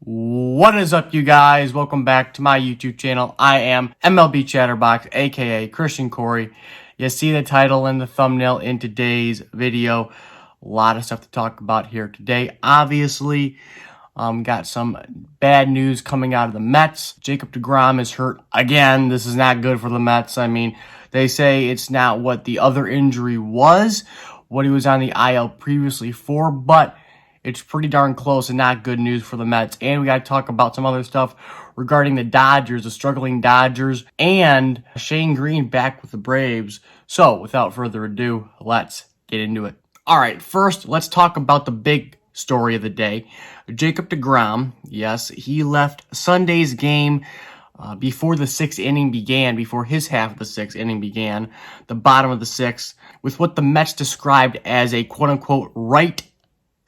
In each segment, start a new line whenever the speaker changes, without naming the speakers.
What is up, you guys? Welcome back to my YouTube channel. I am MLB Chatterbox, aka Christian Corey. You see the title and the thumbnail in today's video. A lot of stuff to talk about here today. Obviously, got some bad news coming out of the Mets. Jacob deGrom is hurt again. This is not good for the Mets. I mean, they say it's not what the other injury was, what he was on the IL previously for, but it's pretty darn close and not good news for the Mets. And we got to talk about some other stuff regarding the Dodgers, the struggling Dodgers, and Shane Greene back with the Braves. So, without further ado, let's get into it. All right, first, let's talk about the big story of the day. Jacob deGrom, yes, he left Sunday's game before the sixth inning began, before his half of the sixth inning began, the bottom of the sixth, with what the Mets described as a quote-unquote right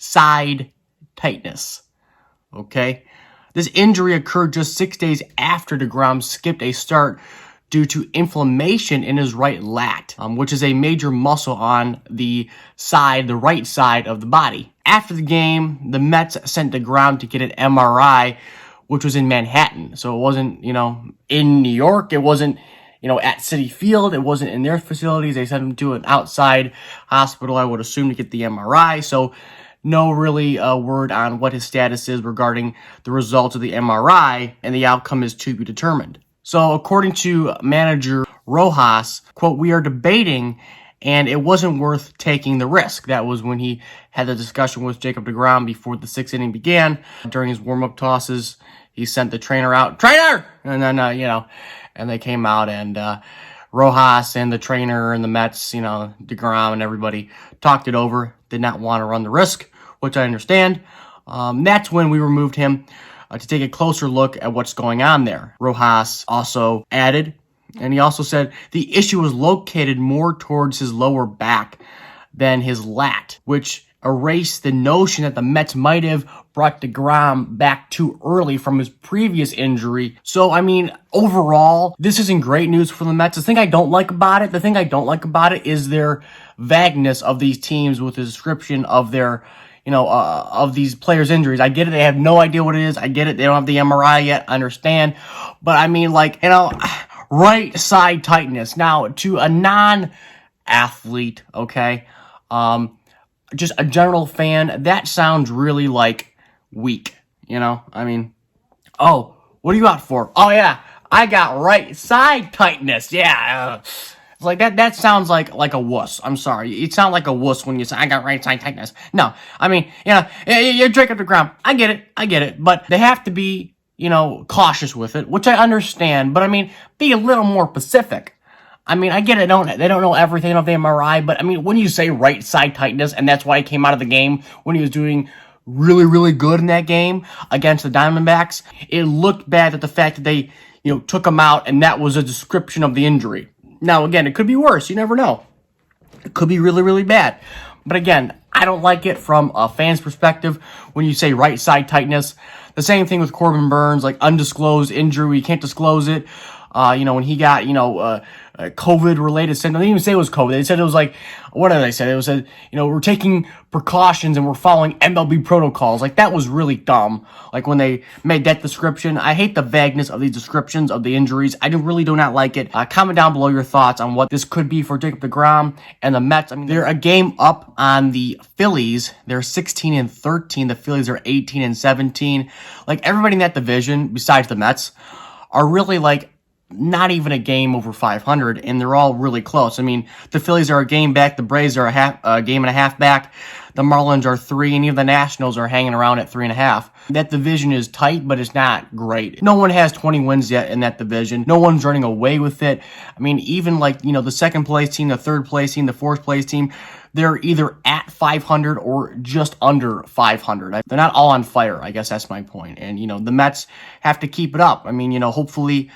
side tightness. Okay? This injury occurred just 6 days after deGrom skipped a start due to inflammation in his right lat, which is a major muscle on the right side of the body. After the game, the Mets sent deGrom to get an MRI, which was in Manhattan. So it wasn't, in New York. It wasn't, at Citi Field. It wasn't in their facilities. They sent him to an outside hospital, I would assume, to get the MRI. So no really word on what his status is regarding the results of the MRI, and the outcome is to be determined. So according to manager Rojas, quote, "We are debating, and it wasn't worth taking the risk." That was when he had the discussion with Jacob deGrom before the sixth inning began. During his warm-up tosses, he sent the trainer out, "Trainer!" And then, and they came out, and Rojas and the trainer and the Mets, deGrom and everybody talked it over, did not want to run the risk, which I understand. That's when we removed him to take a closer look at what's going on there. Rojas also added, and he also said, the issue was located more towards his lower back than his lat, which erased the notion that the Mets might have brought deGrom back too early from his previous injury. So, overall, this isn't great news for the Mets. The thing I don't like about it is their vagueness of these teams with the description of their, of these players' injuries. I get it. They have no idea what it is. I get it. They don't have the MRI yet. I understand. But right side tightness. Now, to a non-athlete, okay, just a general fan, that sounds really weak, oh, what are you out for? Oh yeah, I got right side tightness. Yeah, it's like that sounds like a wuss. I'm sorry, it sounds like a wuss when you say I got right side tightness. No, you're Jacob deGrom. I get it, but they have to be, cautious with it, which I understand, but be a little more specific. I get it. They don't know everything of the MRI, but when you say right side tightness, and that's why he came out of the game when he was doing really, really good in that game against the Diamondbacks, it looked bad at the fact that they, took him out, and that was a description of the injury. Now, again, it could be worse. You never know. It could be really, really bad. But again, I don't like it from a fan's perspective when you say right side tightness. The same thing with Corbin Burns, undisclosed injury. We can't disclose it. When he got, COVID-related symptoms. They didn't even say it was COVID. They said it was what did they say? It said, we're taking precautions and we're following MLB protocols. That was really dumb. When they made that description. I hate the vagueness of these descriptions of the injuries. I really do not like it. Comment down below your thoughts on what this could be for Jacob deGrom and the Mets. They're a game up on the Phillies. They're 16-13. The Phillies are 18-17. Everybody in that division, besides the Mets, are really not even a game over 500, and they're all really close. The Phillies are a game back, the Braves are a game and a half back, the Marlins are 3, and even the Nationals are hanging around at 3.5. That division is tight, but it's not great. No one has 20 wins yet in that division. No one's running away with it. Even the second place team, the third place team, the fourth place team, they're either at 500 or just under 500. They're not all on fire, I guess that's my point. And, the Mets have to keep it up. Hopefully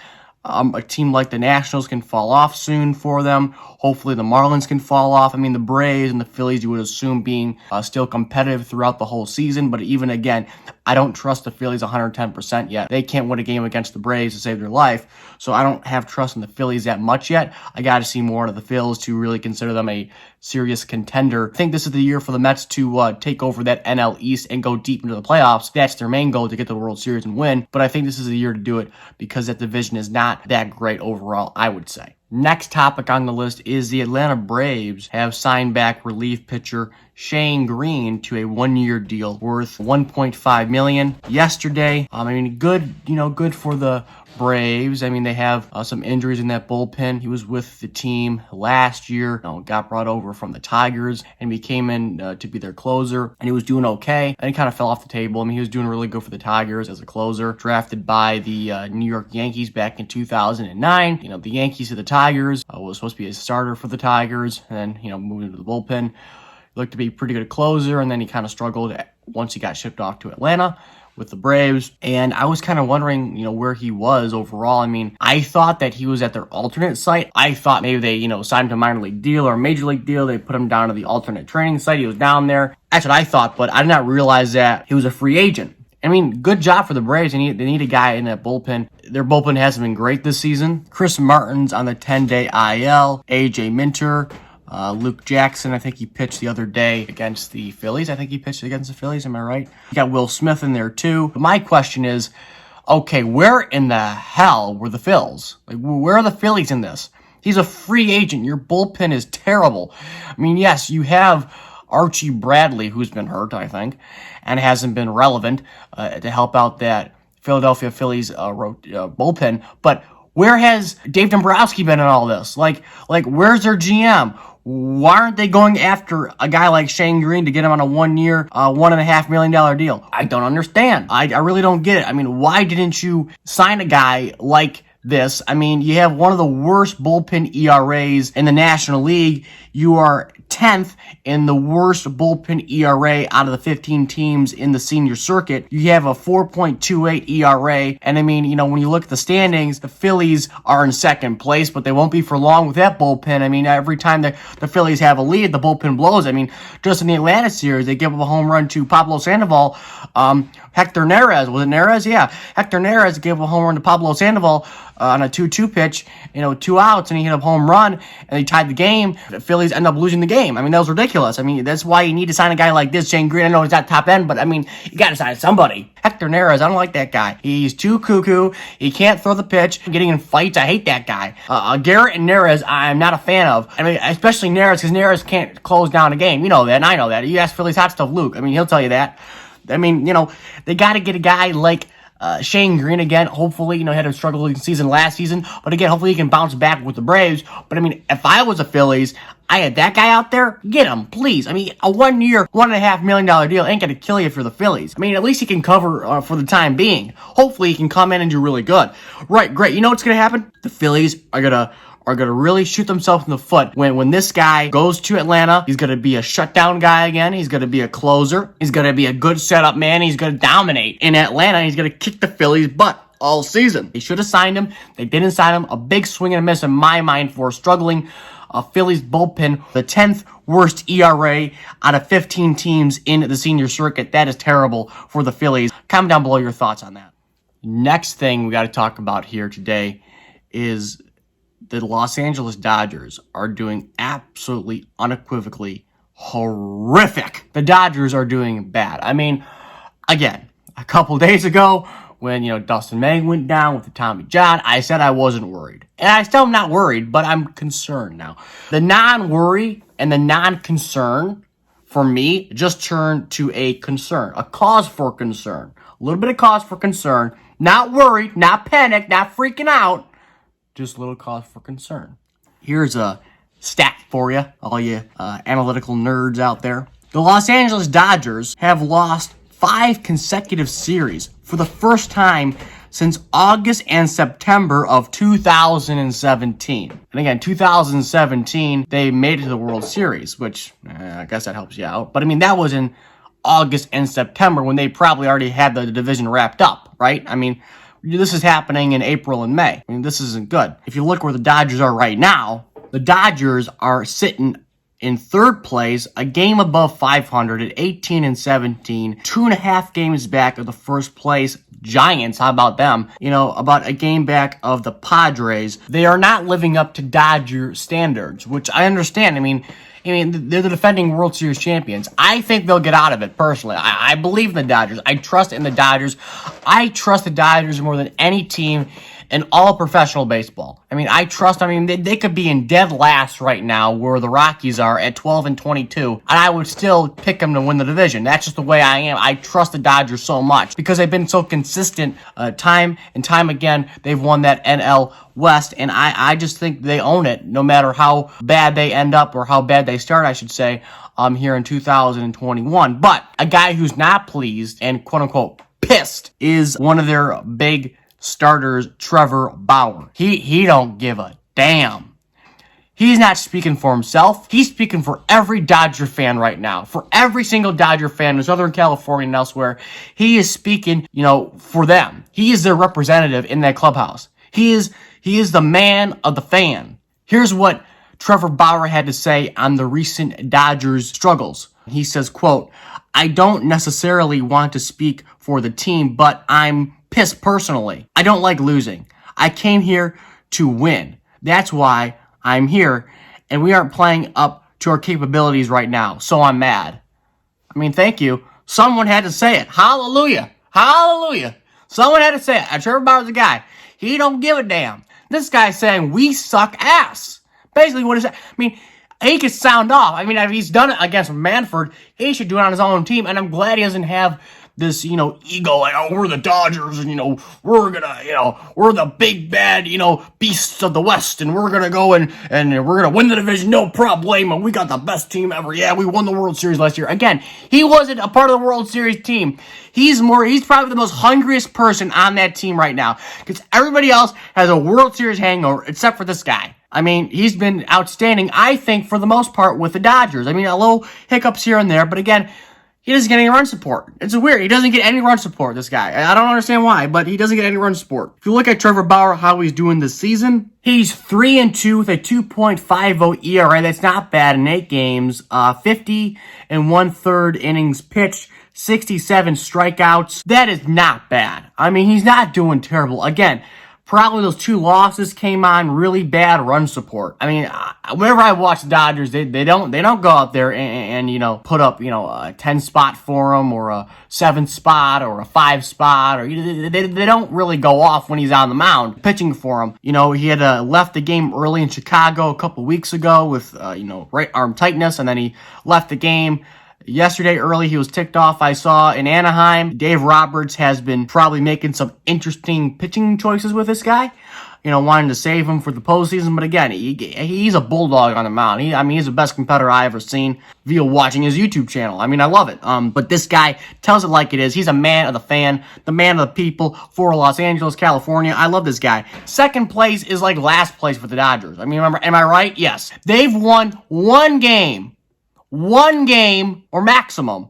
a team like the Nationals can fall off soon for them. Hopefully the Marlins can fall off. The Braves and the Phillies, you would assume, being still competitive throughout the whole season. But even again, I don't trust the Phillies 110% yet. They can't win a game against the Braves to save their life, so I don't have trust in the Phillies that much yet. I got to see more of the Phils to really consider them a serious contender. I think this is the year for the Mets to take over that NL East and go deep into the playoffs. That's their main goal, to get the World Series and win, but I think this is the year to do it because that division is not that great overall, I would say. Next topic on the list is the Atlanta Braves have signed back relief pitcher Shane Greene to a one-year deal worth $1.5 million yesterday. Good for the Braves. I mean, they have some injuries in that bullpen. He was with the team last year, got brought over from the Tigers, and he came in to be their closer, and he was doing okay, and he kind of fell off the table. I mean, he was doing really good for the Tigers as a closer, drafted by the New York Yankees back in 2009. The Yankees to the Tigers, was supposed to be a starter for the Tigers, and then, moving to the bullpen. Looked to be a pretty good closer, and then he kind of struggled once he got shipped off to Atlanta with the Braves, and I was kind of wondering, where he was overall. I mean, I thought that he was at their alternate site. I thought maybe they, signed him to a minor league deal or a major league deal. They put him down to the alternate training site. He was down there. That's what I thought, but I did not realize that he was a free agent. I mean, good job for the Braves. They need a guy in that bullpen. Their bullpen hasn't been great this season. Chris Martin's on the 10-day IL. AJ Minter. Luke Jackson, I think he pitched the other day against the Phillies. Am I right? You got Will Smith in there too. But my question is, okay, where in the hell were the Phils? Like, where are the Phillies in this? He's a free agent. Your bullpen is terrible. I mean, yes, you have Archie Bradley, who's been hurt, I think, and hasn't been relevant to help out that Philadelphia Phillies bullpen. But where has Dave Dombrowski been in all this? Like, where's their GM? Why aren't they going after a guy like Shane Greene to get him on a one-year, $1.5 million deal? I don't understand. I really don't get it. I mean, why didn't you sign a guy like this? I mean, you have one of the worst bullpen ERAs in the National League. You are 10th in the worst bullpen ERA out of the 15 teams in the senior circuit. You have a 4.28 ERA. And I mean, when you look at the standings, the Phillies are in second place, but they won't be for long with that bullpen. I mean, every time the Phillies have a lead, the bullpen blows. I mean, just in the Atlanta series, they give up a home run to Pablo Sandoval. Hector Neris, was it Neris? Yeah. Hector Neris gave up a home run to Pablo Sandoval on a 2-2 pitch, 2 outs, and he hit a home run, and they tied the game. The Phillies end up losing the game. I mean, that was ridiculous. I mean, that's why you need to sign a guy like this, Shane Greene. I know he's not top end, but I mean, you got to sign somebody. Hector Neris, I don't like that guy. He's too cuckoo. He can't throw the pitch. Getting in fights, I hate that guy. Garrett and Neris, I'm not a fan of. I mean, especially Neris, because Neris can't close down a game. You know that, and I know that. You ask Phillies hot stuff Luke. I mean, he'll tell you that. I mean, they got to get a guy like Shane Greene again. Hopefully, had a struggling season last season, but again, hopefully he can bounce back with the Braves. But I mean, if I was the Phillies, I had that guy out there, get him, please. I mean, a 1-year, $1.5 million deal ain't gonna kill you for the Phillies. I mean, at least he can cover for the time being. Hopefully he can come in and do really good. Right, great. You know what's gonna happen? The Phillies are gonna really shoot themselves in the foot when this guy goes to Atlanta. He's gonna be a shutdown guy again. He's gonna be a closer. He's gonna be a good setup man. He's gonna dominate in Atlanta. He's gonna kick the Phillies' butt all season. They should have signed him. They didn't sign him. A big swing and a miss in my mind for struggling Phillies bullpen. The 10th worst ERA out of 15 teams in the senior circuit. That is terrible for the Phillies. Comment down below your thoughts on that. Next thing we got to talk about here today is the Los Angeles Dodgers are doing absolutely unequivocally horrific. The Dodgers are doing bad. I mean, again, a couple days ago when, Dustin May went down with the Tommy John, I said I wasn't worried. And I still am not worried, but I'm concerned now. The non-worry and the non-concern for me just turned to a concern, a cause for concern. A little bit of cause for concern. Not worried, not panicked, not freaking out. Just a little cause for concern. Here's a stat for you, all you analytical nerds out there. The Los Angeles Dodgers have lost 5 consecutive series for the first time since August and September of 2017. And again, 2017, they made it to the World Series, which I guess that helps you out. But I mean, that was in August and September when they probably already had the division wrapped up, right? I mean, this is happening in April and May. I mean, this isn't good. If you look where the Dodgers are right now, the Dodgers are sitting in third place, a game above 500 at 18-17, 2.5 games back of the first place Giants. How about them? You know, about a game back of the Padres. They are not living up to Dodger standards, which I understand. I mean, they're the defending World Series champions. I think they'll get out of it, personally. I believe in the Dodgers. I trust in the Dodgers. I trust the Dodgers more than any team in all professional baseball. I mean, they could be in dead last right now where the Rockies are at 12-22, and I would still pick them to win the division. That's just the way I am. I trust the Dodgers so much because they've been so consistent time and time again. They've won that NL West, and I just think they own it no matter how bad they end up or how bad they start, I should say, here in 2021. But a guy who's not pleased and quote-unquote pissed is one of their big starters, Trevor Bauer. He don't give a damn. He's not speaking for himself. He's speaking for every Dodger fan right now. For every single Dodger fan in Southern California and elsewhere, he is speaking, for them. He is their representative in that clubhouse. He is the man of the fan. Here's what Trevor Bauer had to say on the recent Dodgers struggles. He says, quote, "I don't necessarily want to speak for the team, but I'm pissed personally. I don't like losing. I came here to win. That's why I'm here, and we aren't playing up to our capabilities right now, so I'm mad." I mean, thank you. Someone had to say it. Hallelujah. Hallelujah. Someone had to say it. And Trevor Bauer's the guy. He don't give a damn. This guy's saying, we suck ass. Basically, what is that? I mean, he could sound off. I mean, if he's done it against Manfred, he should do it on his own team, and I'm glad he doesn't have this, ego, like, oh, we're the Dodgers, and, we're gonna, we're the big bad, beasts of the West, and we're gonna go and we're gonna win the division, no problem, and we got the best team ever. Yeah, we won the World Series last year. Again, he wasn't a part of the World Series team. He's probably the most hungriest person on that team right now, because everybody else has a World Series hangover, except for this guy. I mean, he's been outstanding, I think, for the most part with the Dodgers. I mean, a little hiccups here and there, but again, he doesn't get any run support. It's weird. He doesn't get any run support, this guy. I don't understand why, but he doesn't get any run support. If you look at Trevor Bauer, how he's doing this season, he's 3-2 with a 2.50 ERA. That's not bad in 8 games. 50 1/3 innings pitched, 67 strikeouts. That is not bad. I mean, he's not doing terrible. Again, probably those 2 losses came on really bad run support. I mean, whenever I watch the Dodgers, they don't go out there and put up a 10 spot for him or a 7 spot or a 5 spot, or they don't really go off when he's on the mound pitching for him. He had left the game early in Chicago a couple weeks ago with right arm tightness, and then he left the game. Yesterday early, he was ticked off, I saw, in Anaheim. Dave Roberts has been probably making some interesting pitching choices with this guy, wanting to save him for the postseason. But again, he's a bulldog on the mound. He's the best competitor I ever seen via watching his YouTube channel. I mean, I love it. But this guy tells it like it is. He's a man of the fan, the man of the people for Los Angeles, California. I love this guy. Second place is like last place for the Dodgers. I mean, remember, am I right? Yes. They've won one game or maximum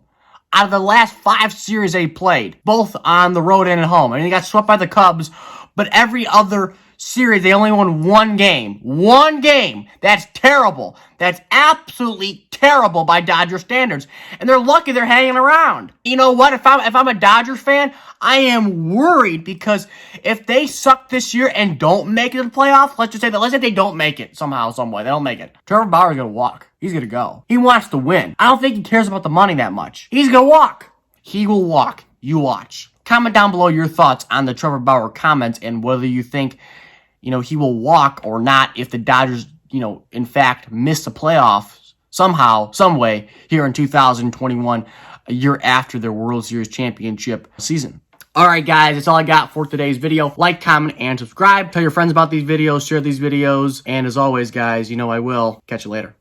out of the last 5 series they played, both on the road and at home. I mean, they got swept by the Cubs, but every other series, they only won one game. One game. That's terrible. That's absolutely terrible by Dodger standards. And they're lucky they're hanging around. You know what? If I'm a Dodgers fan, I am worried, because if they suck this year and don't make it to the playoffs, let's say they don't make it somehow, some way. They don't make it. Trevor Bauer's going to walk. He's going to go. He wants to win. I don't think he cares about the money that much. He's going to walk. He will walk. You watch. Comment down below your thoughts on the Trevor Bauer comments and whether you think, he will walk or not if the Dodgers, in fact, miss the playoffs somehow, some way here in 2021, a year after their World Series championship season. All right, guys, that's all I got for today's video. Like, comment, and subscribe. Tell your friends about these videos, share these videos, and as always, guys, I will. Catch you later.